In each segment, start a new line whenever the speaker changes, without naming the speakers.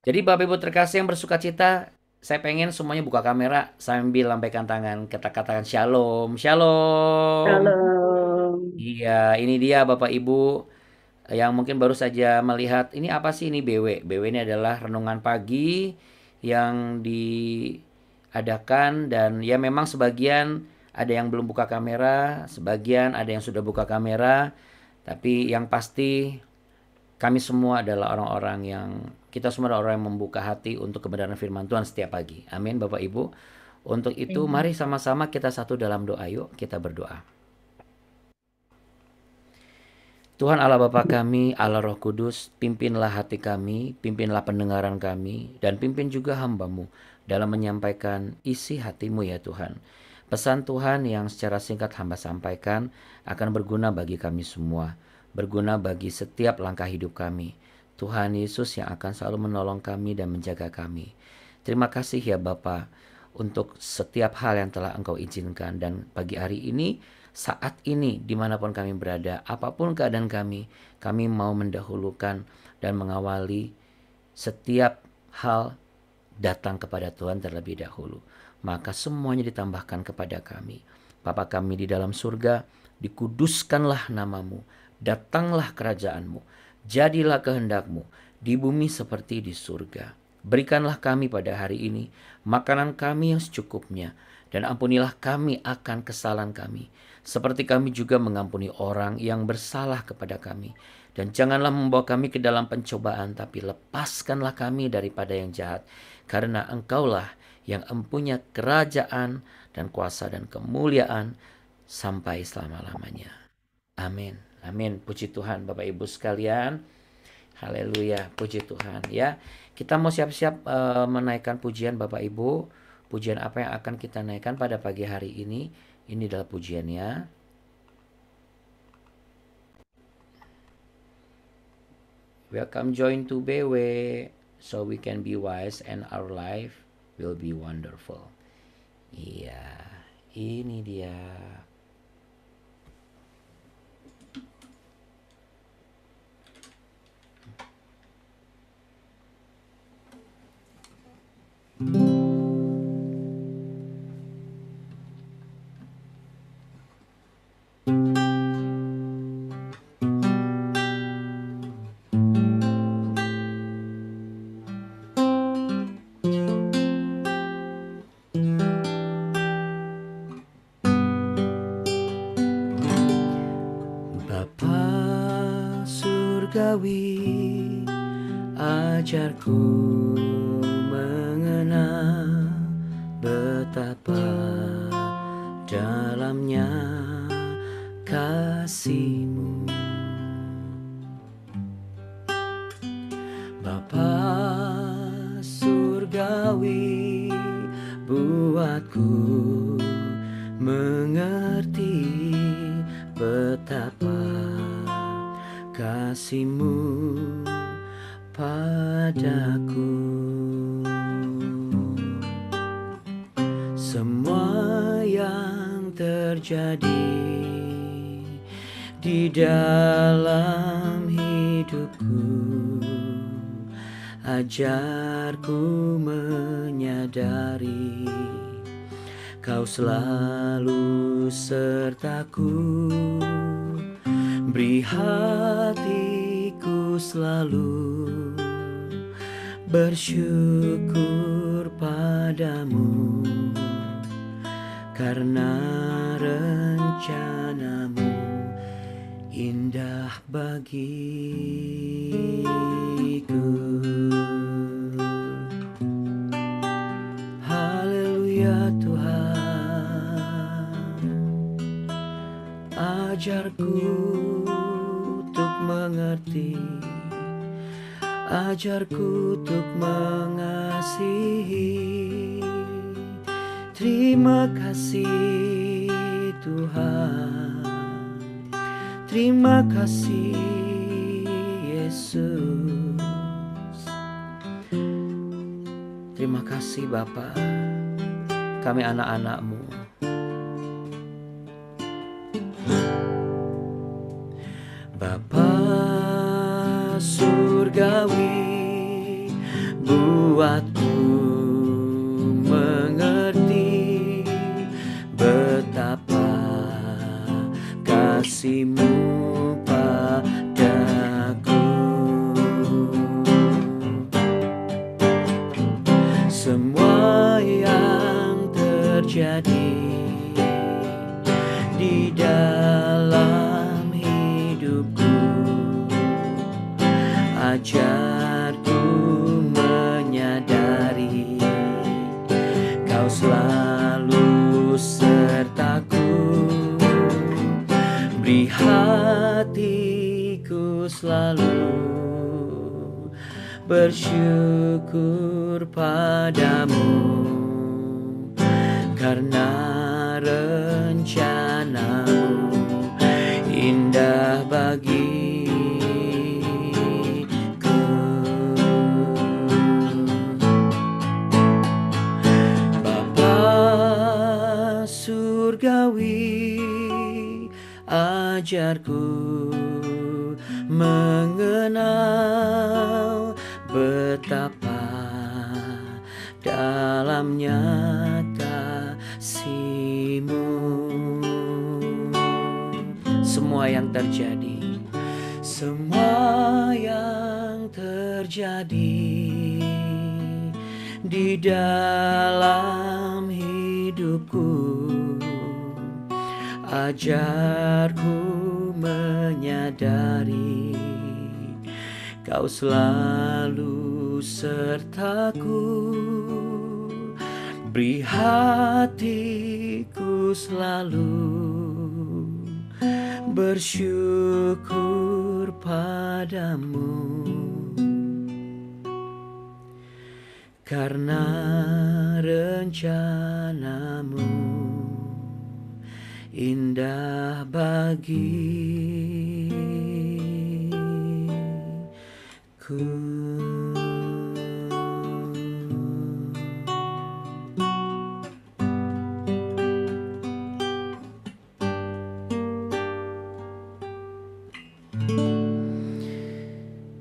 Jadi Bapak Ibu terkasih yang bersuka cita, saya pengen semuanya buka kamera sambil lambaikan tangan. Kita katakan shalom, shalom.
Halo.
Iya, ini dia Bapak Ibu yang mungkin baru saja melihat ini apa sih ini BW. BW ini adalah renungan pagi yang diadakan dan ya memang sebagian ada yang belum buka kamera, sebagian ada yang sudah buka kamera, tapi yang pasti kami semua adalah orang-orang yang kita semua adalah orang yang membuka hati untuk kebenaran firman Tuhan setiap pagi. Amin Bapak Ibu. Untuk itu
Amin.
mari sama-sama kita satu dalam doa, yuk kita berdoa. Tuhan Allah Bapa kami, Allah Roh Kudus, pimpinlah hati kami, pimpinlah pendengaran kami, dan pimpin juga hamba-Mu dalam menyampaikan isi hati-Mu ya Tuhan. Pesan Tuhan yang secara singkat hamba sampaikan akan berguna bagi kami semua, berguna bagi setiap langkah hidup kami. Tuhan Yesus yang akan selalu menolong kami dan menjaga kami. Terima kasih ya Bapa untuk setiap hal yang telah Engkau izinkan, dan pagi hari ini saat ini dimanapun kami berada, apapun keadaan kami mau mendahulukan dan mengawali setiap hal datang kepada Tuhan terlebih dahulu. Maka semuanya ditambahkan kepada kami. Bapa kami di dalam surga, dikuduskanlah namamu, datanglah kerajaanmu, jadilah kehendakmu di bumi seperti di surga. Berikanlah kami pada hari ini makanan kami yang secukupnya, dan ampunilah kami akan kesalahan kami, seperti kami juga mengampuni orang yang bersalah kepada kami. Dan janganlah membawa kami ke dalam pencobaan, tapi lepaskanlah kami daripada yang jahat. Karena Engkaulah yang empunya kerajaan dan kuasa dan kemuliaan sampai selama-lamanya. Amin. Amin. Puji Tuhan Bapak Ibu sekalian. Haleluya. Puji Tuhan ya. Kita mau siap-siap menaikkan pujian Bapak Ibu. Pujian apa yang akan kita naikkan pada pagi hari ini? Ini adalah pujiannya. Welcome join to BW so we can be wise and our life will be wonderful. Iya, ini dia. Bapa surgawi, ajarku mengenal betapa dalamnya kasih-Mu. Bapa surgawi, buatku mengerti betapa kasih-Mu padaku. Semua yang terjadi di dalam hidupku, ajarku menyadari Kau selalu sertaku. Beri hatiku selalu bersyukur padamu, karena rencanamu indah bagiku. Haleluya Tuhan, ajarku untuk mengerti, ajarku untuk mengasihi. Terima kasih Tuhan, terima kasih Yesus. Terima kasih Bapa, kami anak-anak-Mu. Bapa surgawi, buatku mengerti betapa kasih-Mu padaku. Semua yang terjadi di dalam hidupku, ajarku menyadari Kau selalu sertaku. Beri hatiku selalu bersyukur padamu, karena rencanamu indah bagiku. Bapa surgawi, ajarku mengenal betapa dalamnya kasih-Mu. Semua yang terjadi di dalam hidupku, ajarku menyadari Kau selalu sertaku. Beri hatiku selalu bersyukur padamu, karena rencanamu indah bagiku.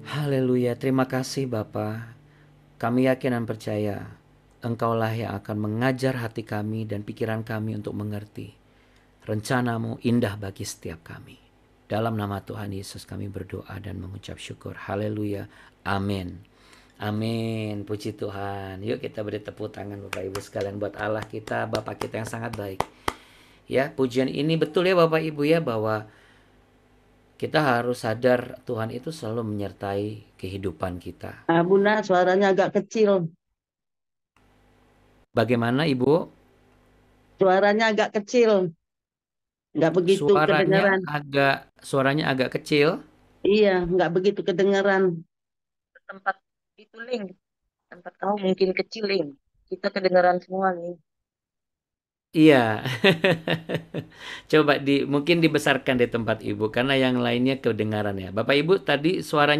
Haleluya, terima kasih Bapa. Kami yakin dan percaya Engkaulah yang akan mengajar hati kami dan pikiran kami untuk mengerti rencana-Mu indah bagi setiap kami. Dalam nama Tuhan Yesus kami berdoa dan mengucap syukur. Haleluya, amin. Amin, puji Tuhan. Yuk kita beri tepuk tangan Bapak Ibu sekalian buat Allah kita, Bapak kita yang sangat baik. Ya, pujian ini betul ya Bapak Ibu ya, bahwa kita harus sadar Tuhan itu selalu menyertai kehidupan kita.
Bunda, suaranya agak kecil.
Bagaimana Ibu?
Suaranya agak kecil. Nggak begitu kedengaran.
Suaranya agak kecil.
Iya, nggak begitu kedengaran.
Tempat itu Ling, tempat kamu mungkin kecil Ling. Kita kedengaran semua nih.
Iya. Coba mungkin dibesarkan di tempat Ibu karena yang lainnya kedengaran ya. Bapak Ibu tadi suara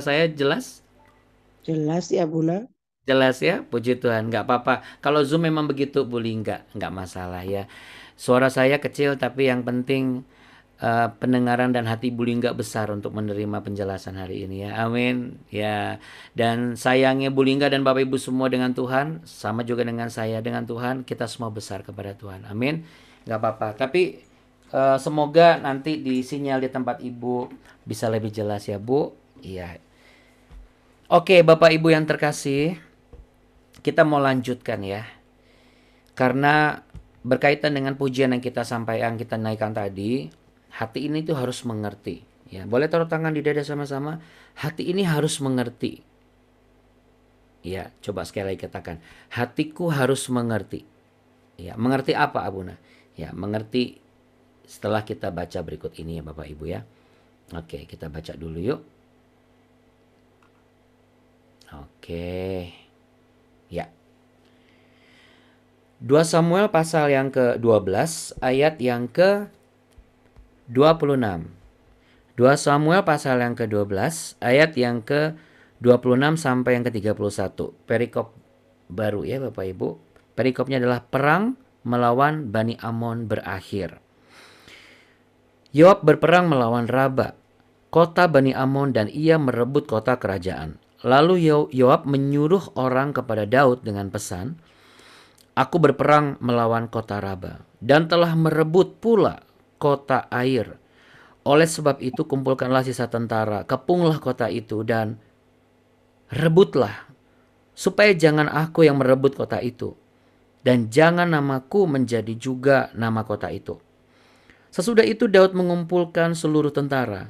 saya jelas?
Jelas ya Bunda.
Jelas ya, puji Tuhan. Nggak apa-apa. Kalau Zoom memang begitu, Buli, nggak masalah ya. Suara saya kecil tapi yang penting pendengaran dan hati Buli nggak besar untuk menerima penjelasan hari ini ya. Amin ya. Dan sayangnya Buli dan Bapak Ibu semua dengan Tuhan, sama juga dengan saya dengan Tuhan, kita semua besar kepada Tuhan. Amin. Nggak apa-apa. Tapi semoga nanti di sinyal di tempat Ibu bisa lebih jelas ya Bu. Iya. Oke Bapak Ibu yang terkasih, kita mau lanjutkan ya. Karena berkaitan dengan pujian yang kita sampaikan, kita naikkan tadi, hati ini tuh harus mengerti. Ya, boleh taruh tangan di dada sama-sama. Hati ini harus mengerti. Ya, coba sekali lagi katakan. Hatiku harus mengerti. Ya, mengerti apa, Abuna? Ya, mengerti setelah kita baca berikut ini ya, Bapak Ibu ya. Oke, kita baca dulu yuk. Oke. Ya. 2 Samuel pasal yang ke-12 ayat yang ke-26. 2 Samuel pasal yang ke-12 ayat yang ke-26 sampai yang ke-31. Perikop baru ya Bapak Ibu. Perikopnya adalah perang melawan Bani Amon berakhir. Yoab berperang melawan Raba, kota Bani Amon, dan ia merebut kota kerajaan. Lalu Yoab menyuruh orang kepada Daud dengan pesan, "Aku berperang melawan kota Raba dan telah merebut pula kota air. Oleh sebab itu kumpulkanlah sisa tentara, kepunglah kota itu dan rebutlah, supaya jangan aku yang merebut kota itu, dan jangan namaku menjadi juga nama kota itu." Sesudah itu Daud mengumpulkan seluruh tentara.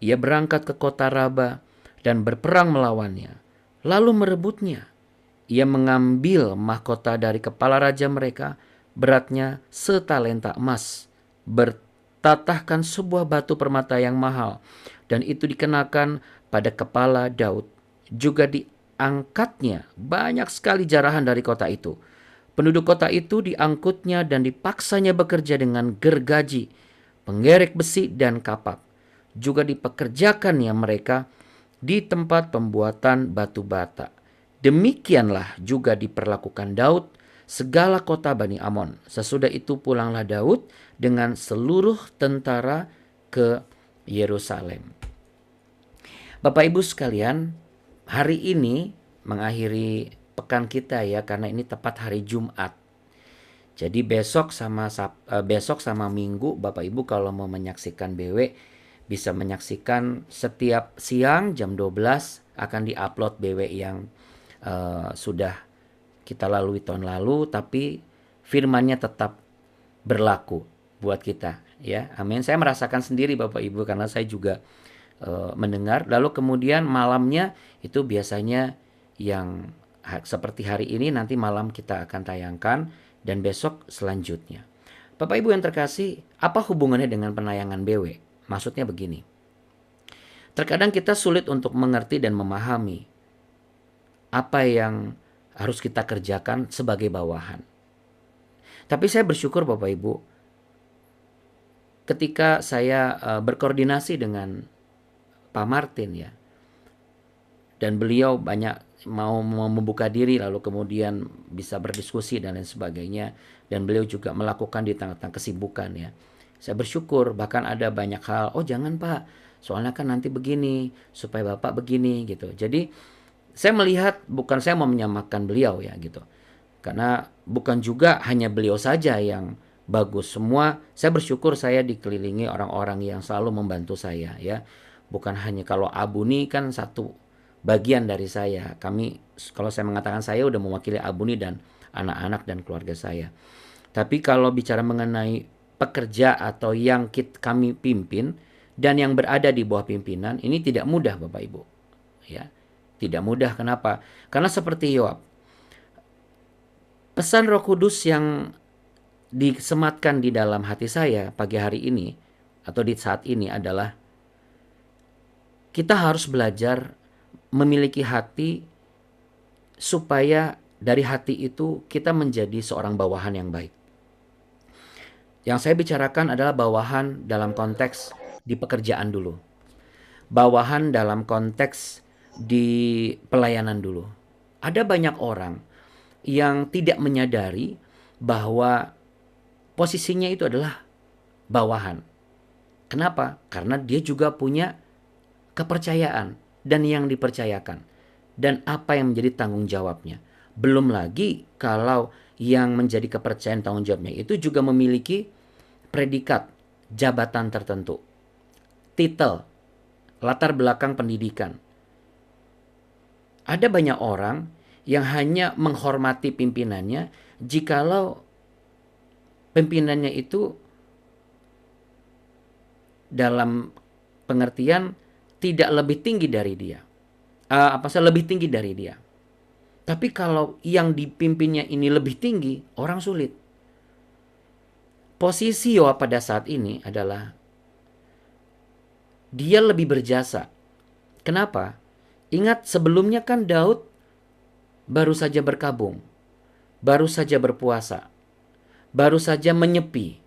Ia berangkat ke kota Raba dan berperang melawannya, lalu merebutnya. Ia mengambil mahkota dari kepala raja mereka, beratnya setalenta emas, bertatahkan sebuah batu permata yang mahal, dan itu dikenakan pada kepala Daud. Juga diangkatnya banyak sekali jarahan dari kota itu. Penduduk kota itu diangkutnya dan dipaksanya bekerja dengan gergaji, penggerek besi dan kapak. Juga dipekerjakannya mereka di tempat pembuatan batu bata. Demikianlah juga diperlakukan Daud segala kota Bani Amon. Sesudah itu pulanglah Daud dengan seluruh tentara ke Yerusalem. Bapak Ibu sekalian, hari ini mengakhiri pekan kita ya, karena ini tepat hari Jumat. Jadi besok sama Minggu Bapak Ibu kalau mau menyaksikan BW bisa menyaksikan setiap siang jam 12 akan diupload BW yang sudah kita lalui tahun lalu, tapi firman-Nya tetap berlaku buat kita ya. Amin. Saya merasakan sendiri Bapak Ibu karena saya juga mendengar. Lalu kemudian malamnya itu biasanya yang seperti hari ini nanti malam kita akan tayangkan, dan besok selanjutnya. Bapak Ibu yang terkasih, apa hubungannya dengan penayangan BW? Maksudnya begini. Terkadang kita sulit untuk mengerti dan memahami apa yang harus kita kerjakan sebagai bawahan. Tapi saya bersyukur Bapak Ibu, ketika saya berkoordinasi dengan Pak Martin ya, dan beliau banyak mau membuka diri lalu kemudian bisa berdiskusi dan lain sebagainya, dan beliau juga melakukan di tengah-tengah kesibukan ya. Saya bersyukur, bahkan ada banyak hal, "Oh jangan Pak, soalnya kan nanti begini, supaya Bapak begini," gitu. Jadi saya melihat, bukan saya mau menyamakan beliau ya gitu, karena bukan juga hanya beliau saja yang bagus. Semua saya bersyukur saya dikelilingi orang-orang yang selalu membantu saya ya. Bukan hanya kalau Abuni kan satu bagian dari saya. Kalau saya mengatakan saya udah mewakili Abuni dan anak-anak dan keluarga saya. Tapi kalau bicara mengenai pekerja atau yang kami pimpin dan yang berada di bawah pimpinan, ini tidak mudah Bapak Ibu. Ya, tidak mudah. Kenapa? Karena seperti Yoab, pesan Roh Kudus yang disematkan di dalam hati saya pagi hari ini atau di saat ini adalah kita harus belajar memiliki hati supaya dari hati itu kita menjadi seorang bawahan yang baik. Yang saya bicarakan adalah bawahan dalam konteks di pekerjaan dulu. Bawahan dalam konteks di pelayanan dulu. Ada banyak orang yang tidak menyadari bahwa posisinya itu adalah bawahan. Kenapa? Karena dia juga punya kepercayaan dan yang dipercayakan, dan apa yang menjadi tanggung jawabnya. Belum lagi kalau yang menjadi kepercayaan tanggung jawabnya itu juga memiliki predikat, jabatan tertentu, titel, latar belakang pendidikan. Ada banyak orang yang hanya menghormati pimpinannya jikalau pimpinannya itu dalam pengertian tidak lebih tinggi dari dia. Lebih tinggi dari dia. Tapi kalau yang dipimpinnya ini lebih tinggi, orang sulit. Posisi Yoab pada saat ini adalah dia lebih berjasa. Kenapa? Ingat sebelumnya kan Daud baru saja berkabung, baru saja berpuasa, baru saja menyepi,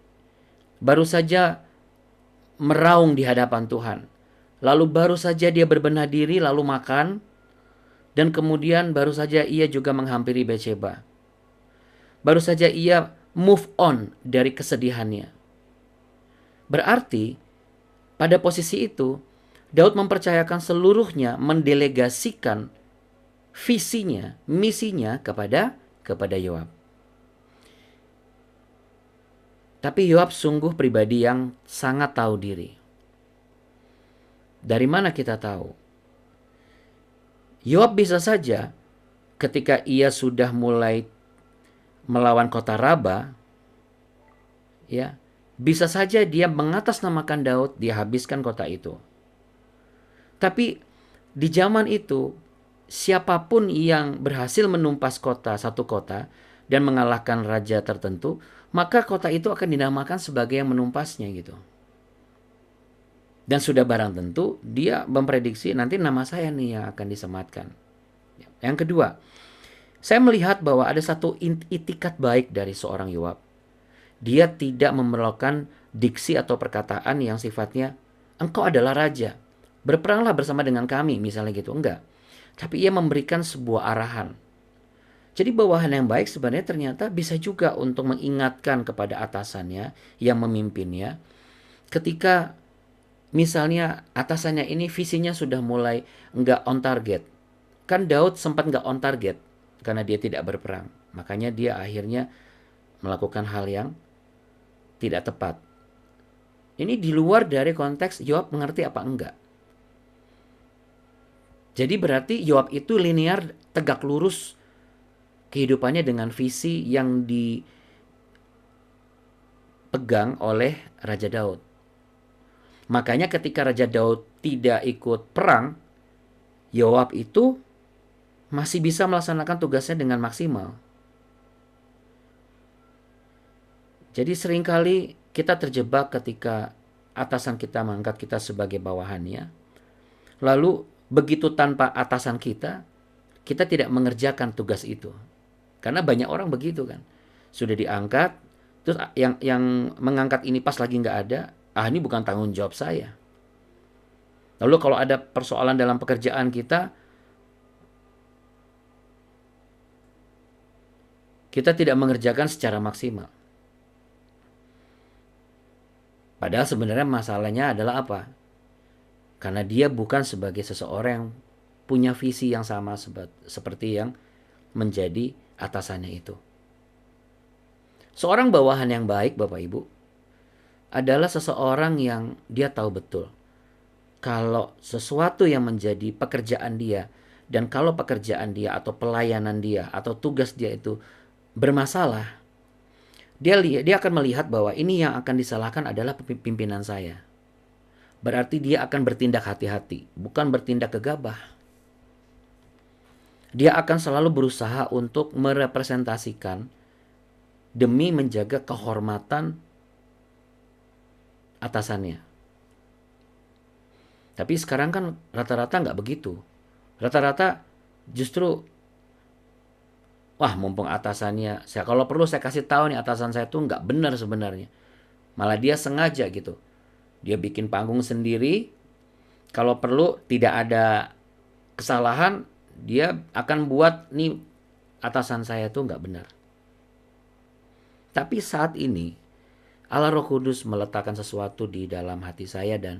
baru saja meraung di hadapan Tuhan. Lalu baru saja dia berbenah diri lalu makan, dan kemudian baru saja ia juga menghampiri Batsheba. Baru saja ia move on dari kesedihannya. Berarti pada posisi itu Daud mempercayakan seluruhnya, mendelegasikan visinya, misinya kepada Yoab. Tapi Yoab sungguh pribadi yang sangat tahu diri. Dari mana kita tahu? Yoab bisa saja ketika ia sudah mulai melawan kota Raba, ya, bisa saja dia mengatasnamakan Daud, dia habiskan kota itu. Tapi di zaman itu, siapapun yang berhasil menumpas satu kota dan mengalahkan raja tertentu, maka kota itu akan dinamakan sebagai yang menumpasnya gitu. Dan sudah barang tentu dia memprediksi nanti nama saya nih yang akan disematkan. Yang kedua, saya melihat bahwa ada satu itikat baik dari seorang Yoab. Dia tidak memerlukan diksi atau perkataan yang sifatnya engkau adalah raja, berperanglah bersama dengan kami misalnya gitu, enggak. Tapi ia memberikan sebuah arahan. Jadi bawahan yang baik sebenarnya ternyata bisa juga untuk mengingatkan kepada atasannya yang memimpinnya. Ketika misalnya atasannya ini visinya sudah mulai enggak on target. Kan Daud sempat enggak on target karena dia tidak berperang. Makanya dia akhirnya melakukan hal yang tidak tepat. Ini di luar dari konteks Yoab mengerti apa enggak. Jadi berarti Yoab itu linear, tegak lurus kehidupannya dengan visi yang dipegang oleh Raja Daud. Makanya ketika Raja Daud tidak ikut perang, Yoab itu masih bisa melaksanakan tugasnya dengan maksimal. Jadi seringkali kita terjebak ketika atasan kita mengangkat kita sebagai bawahannya. Lalu begitu tanpa atasan kita tidak mengerjakan tugas itu. Karena banyak orang begitu kan. Sudah diangkat, terus yang mengangkat ini pas lagi nggak ada, ini bukan tanggung jawab saya. Lalu kalau ada persoalan dalam pekerjaan kita tidak mengerjakan secara maksimal. Padahal sebenarnya masalahnya adalah apa? Karena dia bukan sebagai seseorang yang punya visi yang sama seperti yang menjadi atasannya itu. Seorang bawahan yang baik, Bapak Ibu, adalah seseorang yang dia tahu betul kalau sesuatu yang menjadi pekerjaan dia, dan kalau pekerjaan dia atau pelayanan dia atau tugas dia itu bermasalah, dia akan melihat bahwa ini yang akan disalahkan adalah pimpinan saya. Berarti dia akan bertindak hati-hati, bukan bertindak gegabah. Dia akan selalu berusaha untuk merepresentasikan demi menjaga kehormatan atasannya. Tapi sekarang kan rata-rata nggak begitu. Rata-rata justru, mumpung atasannya, kalau perlu saya kasih tahu nih atasan saya tuh nggak benar sebenarnya. Malah dia sengaja gitu. Dia bikin panggung sendiri. Kalau perlu tidak ada kesalahan, dia akan buat nih atasan saya tuh nggak benar. Tapi saat ini Allah Roh Kudus meletakkan sesuatu di dalam hati saya dan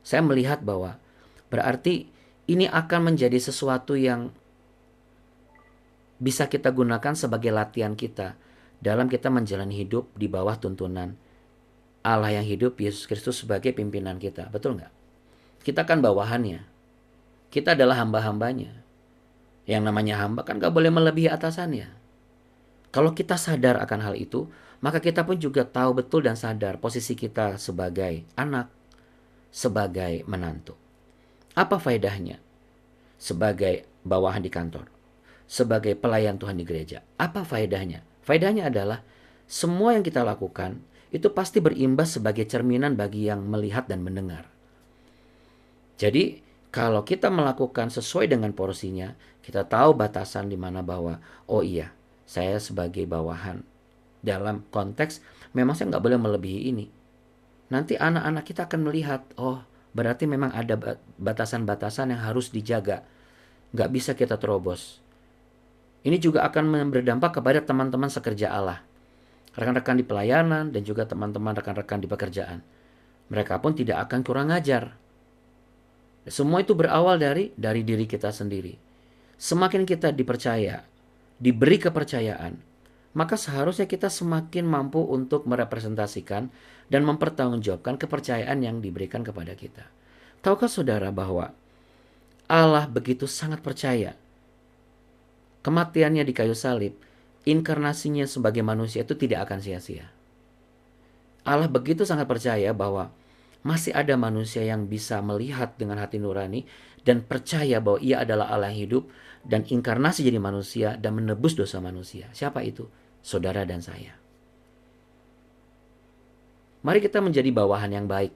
saya melihat bahwa berarti ini akan menjadi sesuatu yang bisa kita gunakan sebagai latihan kita dalam kita menjalani hidup di bawah tuntunan Allah yang hidup, Yesus Kristus sebagai pimpinan kita. Betul nggak? Kita kan bawahannya. Kita adalah hamba-hambanya. Yang namanya hamba kan gak boleh melebihi atasannya. Kalau kita sadar akan hal itu, maka kita pun juga tahu betul dan sadar posisi kita sebagai anak, sebagai menantu. Apa faedahnya? Sebagai bawahan di kantor, sebagai pelayan Tuhan di gereja. Apa faedahnya? Faedahnya adalah semua yang kita lakukan itu pasti berimbas sebagai cerminan bagi yang melihat dan mendengar. Jadi kalau kita melakukan sesuai dengan porsinya, kita tahu batasan di mana bahwa, oh iya, saya sebagai bawahan dalam konteks memang saya nggak boleh melebihi ini. Nanti anak-anak kita akan melihat, oh berarti memang ada batasan-batasan yang harus dijaga. Nggak bisa kita terobos. Ini juga akan berdampak kepada teman-teman sekerja Allah. Rekan-rekan di pelayanan dan juga teman-teman rekan-rekan di pekerjaan. Mereka pun tidak akan kurang ajar. Semua itu berawal dari diri kita sendiri. semakin kita dipercaya, diberi kepercayaan, maka seharusnya kita semakin mampu untuk merepresentasikan dan mempertanggungjawabkan kepercayaan yang diberikan kepada kita. Tahukah saudara bahwa Allah begitu sangat percaya kematiannya di kayu salib, inkarnasinya sebagai manusia itu tidak akan sia-sia. Allah begitu sangat percaya bahwa masih ada manusia yang bisa melihat dengan hati nurani dan percaya bahwa ia adalah Allah yang hidup dan inkarnasi jadi manusia dan menebus dosa manusia. Siapa itu? Saudara dan saya. Mari kita menjadi bawahan yang baik.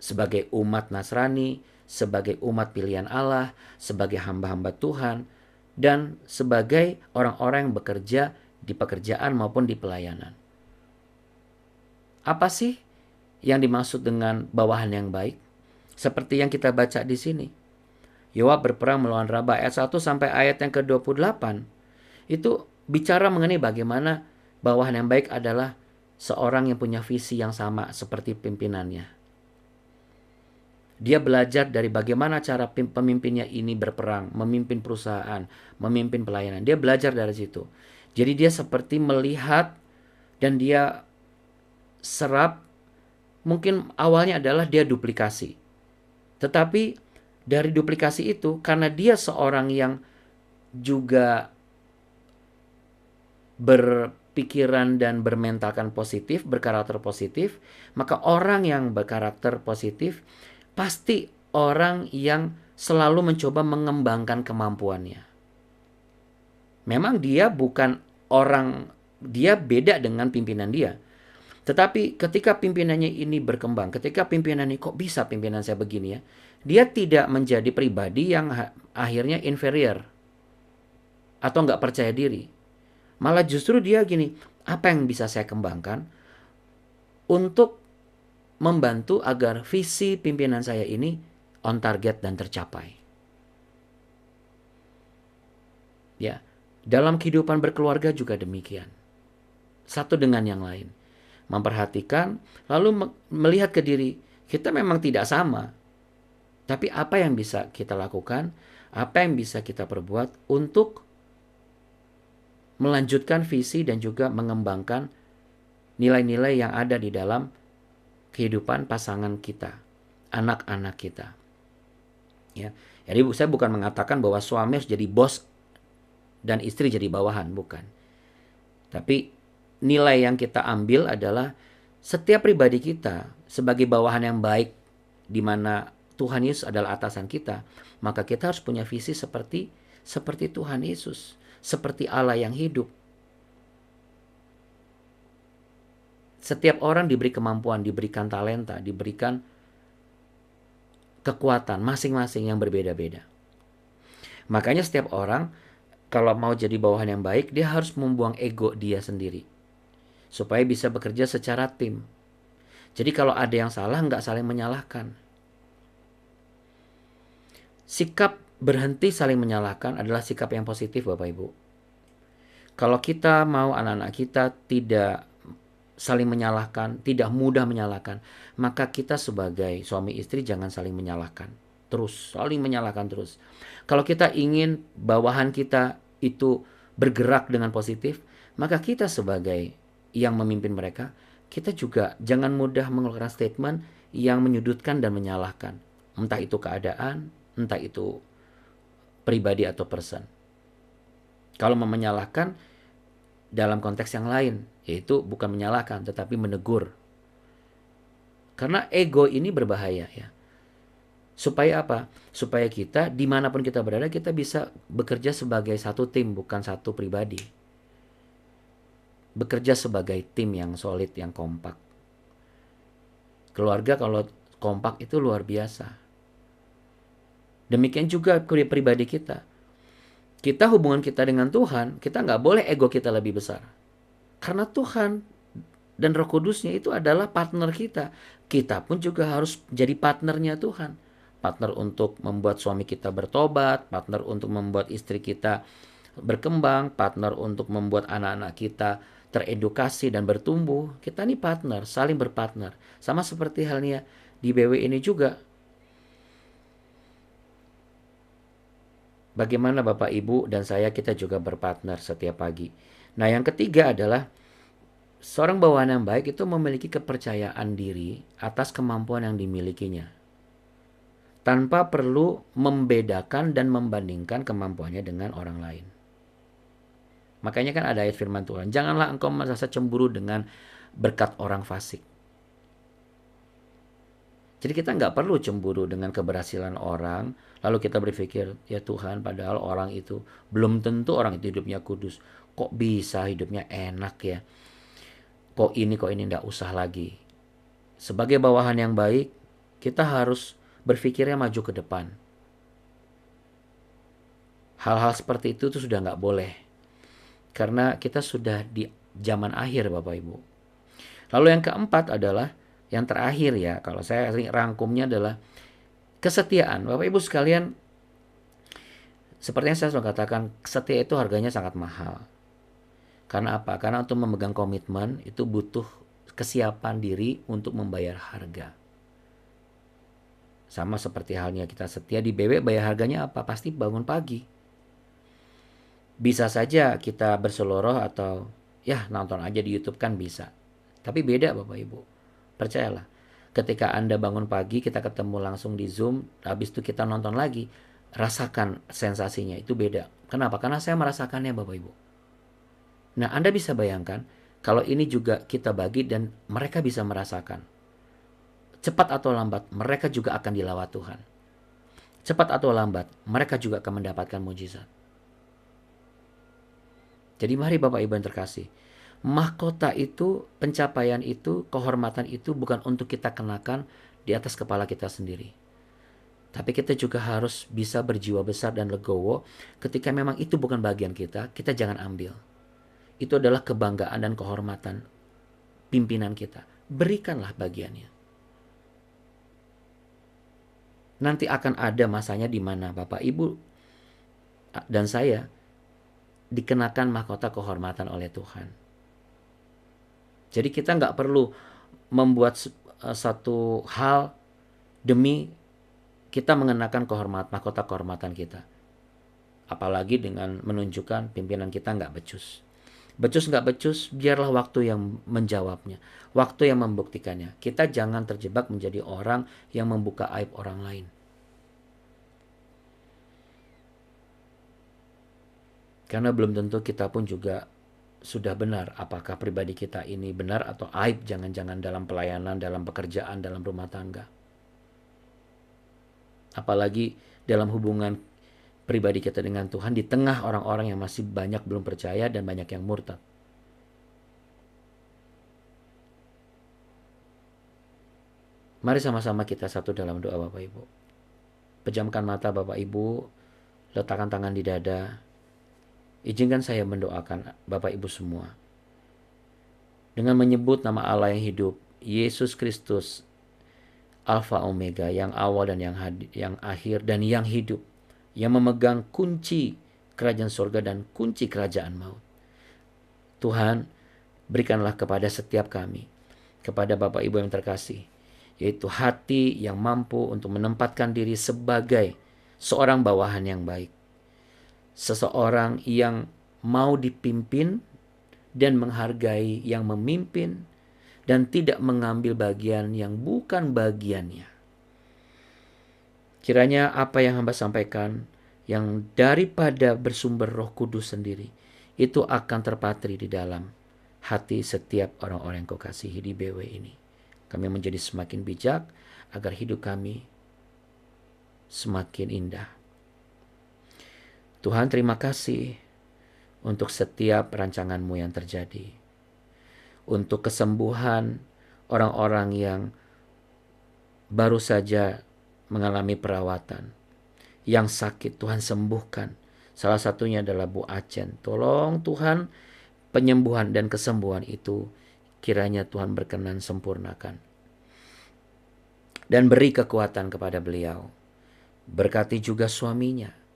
Sebagai umat Nasrani, sebagai umat pilihan Allah, sebagai hamba-hamba Tuhan, dan sebagai orang-orang yang bekerja di pekerjaan maupun di pelayanan. Apa sih yang dimaksud dengan bawahan yang baik? Seperti yang kita baca di sini. Yoab berperang melawan Rabah ayat 1 sampai ayat yang ke-28. Itu bicara mengenai bagaimana bawahan yang baik adalah seorang yang punya visi yang sama seperti pimpinannya. Dia belajar dari bagaimana cara pemimpinnya ini berperang, memimpin perusahaan, memimpin pelayanan. Dia belajar dari situ. Jadi dia seperti melihat dan dia serap. Mungkin awalnya adalah dia duplikasi. Tetapi dari duplikasi itu, karena dia seorang yang juga berpikiran dan bermentalkan positif, berkarakter positif, maka orang yang berkarakter positif pasti orang yang selalu mencoba mengembangkan kemampuannya. Memang dia bukan orang, dia beda dengan pimpinan dia. Tetapi ketika pimpinannya ini berkembang, ketika pimpinannya kok bisa pimpinan saya begini ya, dia tidak menjadi pribadi yang akhirnya inferior atau nggak percaya diri. Malah justru dia gini, apa yang bisa saya kembangkan untuk membantu agar visi pimpinan saya ini on target dan tercapai. Ya, dalam kehidupan berkeluarga juga demikian. Satu dengan yang lain. Memperhatikan, lalu melihat ke diri, kita memang tidak sama. Tapi apa yang bisa kita lakukan, apa yang bisa kita perbuat untuk melanjutkan visi dan juga mengembangkan nilai-nilai yang ada di dalam kehidupan pasangan kita, anak-anak kita. Ya. Jadi saya bukan mengatakan bahwa suami harus jadi bos dan istri jadi bawahan, bukan. Tapi nilai yang kita ambil adalah setiap pribadi kita sebagai bawahan yang baik di mana Tuhan Yesus adalah atasan kita, maka kita harus punya visi seperti Tuhan Yesus, seperti Allah yang hidup. Setiap orang diberi kemampuan, diberikan talenta, diberikan kekuatan masing-masing yang berbeda-beda. Makanya setiap orang kalau mau jadi bawahan yang baik, dia harus membuang ego dia sendiri. Supaya bisa bekerja secara tim. Jadi kalau ada yang salah, nggak saling menyalahkan. Sikap berhenti saling menyalahkan adalah sikap yang positif, Bapak Ibu. Kalau kita mau anak-anak kita tidak saling menyalahkan, tidak mudah menyalahkan, maka kita sebagai suami istri jangan saling menyalahkan. Terus, saling menyalahkan terus. Kalau kita ingin bawahan kita itu bergerak dengan positif, maka kita sebagai yang memimpin mereka, kita juga jangan mudah mengeluarkan statement yang menyudutkan dan menyalahkan. Entah itu keadaan, entah itu pribadi atau person. Kalau mau menyalahkan dalam konteks yang lain, yaitu bukan menyalahkan tetapi menegur. Karena ego ini berbahaya ya. Supaya apa? Supaya kita dimanapun kita berada, kita bisa bekerja sebagai satu tim, bukan satu pribadi. Bekerja sebagai tim yang solid, yang kompak. Keluarga kalau kompak itu luar biasa. Demikian juga pribadi kita. Kita hubungan kita dengan Tuhan, kita nggak boleh ego kita lebih besar. Karena Tuhan dan Roh Kudusnya itu adalah partner kita. Kita pun juga harus jadi partnernya Tuhan. Partner untuk membuat suami kita bertobat, partner untuk membuat istri kita berkembang, partner untuk membuat anak-anak kita teredukasi dan bertumbuh. Kita nih partner, saling berpartner. Sama seperti halnya di BW ini juga. bagaimana Bapak Ibu dan saya kita juga berpartner setiap pagi. Nah, yang ketiga adalah seorang bawahan yang baik itu memiliki kepercayaan diri atas kemampuan yang dimilikinya, tanpa perlu membedakan dan membandingkan kemampuannya dengan orang lain. Makanya kan ada ayat firman Tuhan, janganlah engkau merasa cemburu dengan berkat orang fasik. Jadi kita nggak perlu cemburu dengan keberhasilan orang, lalu kita berpikir, ya Tuhan, padahal orang itu belum tentu orang itu hidupnya kudus. Kok bisa hidupnya enak ya? Kok ini nggak usah lagi. Sebagai bawahan yang baik, kita harus berpikirnya maju ke depan. Hal-hal seperti itu tuh sudah nggak boleh. Karena kita sudah di zaman akhir Bapak Ibu. Lalu yang keempat adalah, yang terakhir ya, kalau saya rangkumnya adalah kesetiaan. Bapak Ibu sekalian, seperti yang saya sudah katakan, setia itu harganya sangat mahal. Karena apa? Karena untuk memegang komitmen itu butuh kesiapan diri untuk membayar harga. Sama seperti halnya kita setia di BW, bayar harganya apa? Pasti bangun pagi. Bisa saja kita berseloroh atau ya nonton aja di YouTube kan bisa. Tapi beda Bapak Ibu. Percayalah, ketika Anda bangun pagi, kita ketemu langsung di Zoom, habis itu kita nonton lagi, rasakan sensasinya, itu beda. Kenapa? Karena saya merasakannya Bapak Ibu. Nah, Anda bisa bayangkan, kalau ini juga kita bagi dan mereka bisa merasakan. Cepat atau lambat, mereka juga akan dilawat Tuhan. Cepat atau lambat, mereka juga akan mendapatkan mujizat. Jadi mari Bapak Ibu yang terkasih, mahkota itu, pencapaian itu, kehormatan itu bukan untuk kita kenakan di atas kepala kita sendiri. Tapi kita juga harus bisa berjiwa besar dan legowo ketika memang itu bukan bagian kita jangan ambil. Itu adalah kebanggaan dan kehormatan pimpinan kita. Berikanlah bagiannya. Nanti akan ada masanya di mana Bapak Ibu dan saya dikenakan mahkota kehormatan oleh Tuhan. Jadi kita nggak perlu membuat satu hal demi kita mengenakan mahkota kehormatan kita. Apalagi dengan menunjukkan pimpinan kita nggak becus. Becus nggak becus, biarlah waktu yang menjawabnya. Waktu yang membuktikannya. Kita jangan terjebak menjadi orang yang membuka aib orang lain. Karena belum tentu kita pun juga sudah benar apakah pribadi kita ini benar atau aib jangan-jangan dalam pelayanan, dalam pekerjaan, dalam rumah tangga. Apalagi dalam hubungan pribadi kita dengan Tuhan di tengah orang-orang yang masih banyak belum percaya dan banyak yang murtad. Mari sama-sama kita satu dalam doa Bapak Ibu. Pejamkan mata Bapak Ibu, letakkan tangan di dada. Izinkan saya mendoakan Bapak Ibu semua. Dengan menyebut nama Allah yang hidup, Yesus Kristus, Alfa Omega, yang awal dan yang akhir dan yang hidup, yang memegang kunci kerajaan surga dan kunci kerajaan maut. Tuhan, berikanlah kepada setiap kami, kepada Bapak Ibu yang terkasih, yaitu hati yang mampu untuk menempatkan diri sebagai seorang bawahan yang baik. Seseorang yang mau dipimpin dan menghargai yang memimpin dan tidak mengambil bagian yang bukan bagiannya. Kiranya apa yang hamba sampaikan yang daripada bersumber Roh Kudus sendiri itu akan terpatri di dalam hati setiap orang-orang yang Kau kasihi di BW ini. Kami menjadi semakin bijak agar hidup kami semakin indah. Tuhan, terima kasih untuk setiap rancangan-Mu yang terjadi. Untuk kesembuhan orang-orang yang baru saja mengalami perawatan. Yang sakit Tuhan sembuhkan. Salah satunya adalah Bu Acen. Tolong Tuhan, penyembuhan dan kesembuhan itu kiranya Tuhan berkenan sempurnakan. Dan beri kekuatan kepada beliau. Berkati juga suaminya.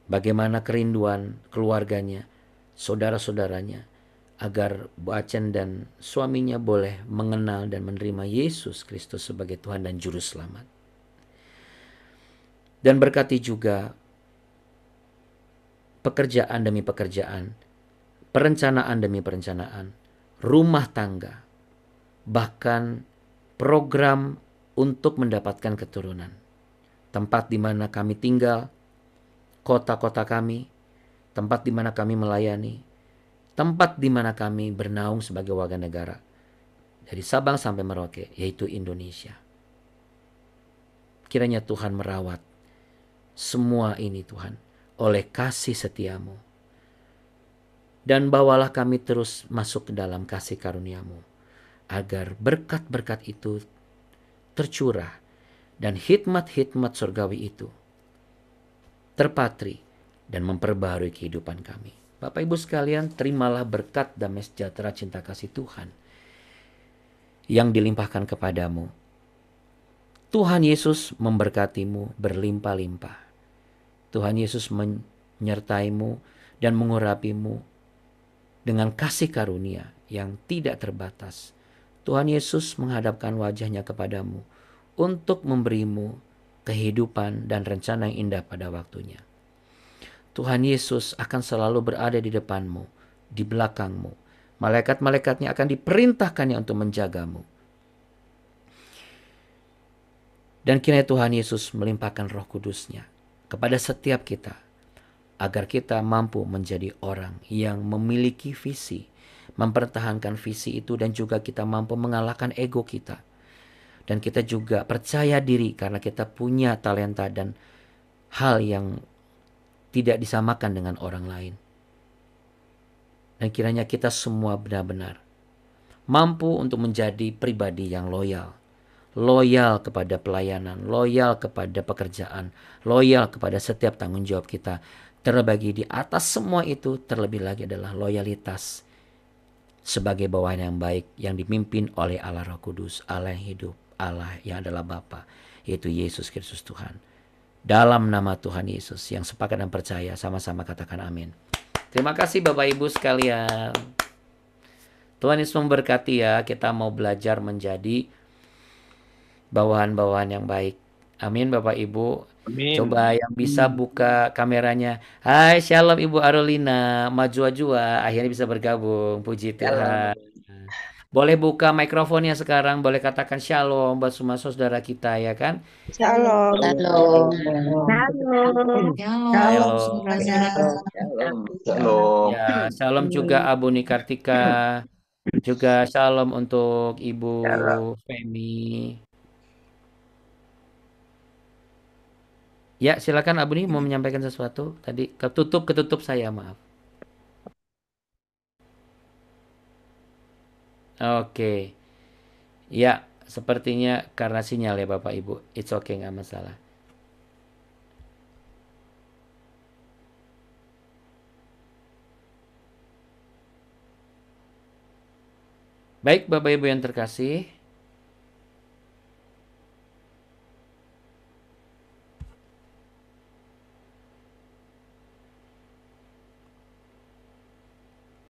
Bagaimana kerinduan keluarganya, saudara-saudaranya, agar Bu Acen dan suaminya boleh mengenal dan menerima Yesus Kristus sebagai Tuhan dan Juru Selamat. Dan berkati juga pekerjaan demi pekerjaan, perencanaan demi perencanaan, rumah tangga, bahkan program untuk mendapatkan keturunan. Tempat di mana kami tinggal, kota-kota kami, tempat di mana kami melayani, tempat di mana kami bernaung sebagai warga negara. Dari Sabang sampai Merauke, yaitu Indonesia. Kiranya Tuhan merawat semua ini Tuhan, oleh kasih setiamu. Dan bawalah kami terus masuk ke dalam kasih karuniamu, agar berkat-berkat itu tercurah, dan hikmat-hikmat surgawi itu terpatri dan memperbarui kehidupan kami. Bapak Ibu sekalian, terimalah berkat damai sejahtera cinta kasih Tuhan yang dilimpahkan kepadamu. Tuhan Yesus memberkatimu berlimpah-limpah. Tuhan Yesus menyertaimu dan mengurapimu dengan kasih karunia yang tidak terbatas. Tuhan Yesus menghadapkan wajahnya kepadamu untuk memberimu kehidupan dan rencana yang indah pada waktunya. Tuhan Yesus akan selalu berada di depanmu, di belakangmu. Malaikat-malaikatnya akan diperintahkannya untuk menjagamu. Dan kiranya Tuhan Yesus melimpahkan Roh Kudus-Nya kepada setiap kita, agar kita mampu menjadi orang yang memiliki visi, mempertahankan visi itu, dan juga kita mampu mengalahkan ego kita. Dan kita juga percaya diri karena kita punya talenta dan hal yang tidak disamakan dengan orang lain. Dan kiranya kita semua benar-benar mampu untuk menjadi pribadi yang loyal. Loyal kepada pelayanan, loyal kepada pekerjaan, loyal kepada setiap tanggung jawab kita. Terbagi di atas semua itu, terlebih lagi adalah loyalitas sebagai bawahan yang baik yang dipimpin oleh Allah Roh Kudus, Allah yang hidup, Allah yang adalah Bapa, yaitu Yesus Kristus Tuhan. Dalam nama Tuhan Yesus yang sepakat dan percaya, sama-sama katakan amin. Terima kasih Bapak Ibu sekalian. Tuhan Yesus memberkati ya. Kita mau belajar menjadi bawahan-bawahan yang baik. Amin Bapak Ibu.
Amin.
Coba yang bisa buka kameranya. Hai, shalom Ibu Arolina. Maju-jua akhirnya bisa bergabung. Puji Tuhan. Boleh buka mikrofonnya sekarang. Boleh katakan shalom buat semua saudara kita ya kan.
Shalom.
Shalom.
Shalom.
Ya, shalom juga Abu Nikartika. Juga shalom untuk Ibu Femi. Ya, silakan Abu nih mau menyampaikan sesuatu. Tadi ketutup saya, maaf. Oke. Ya, sepertinya karena sinyal ya Bapak Ibu. It's okay, nggak masalah. Baik Bapak Ibu yang terkasih.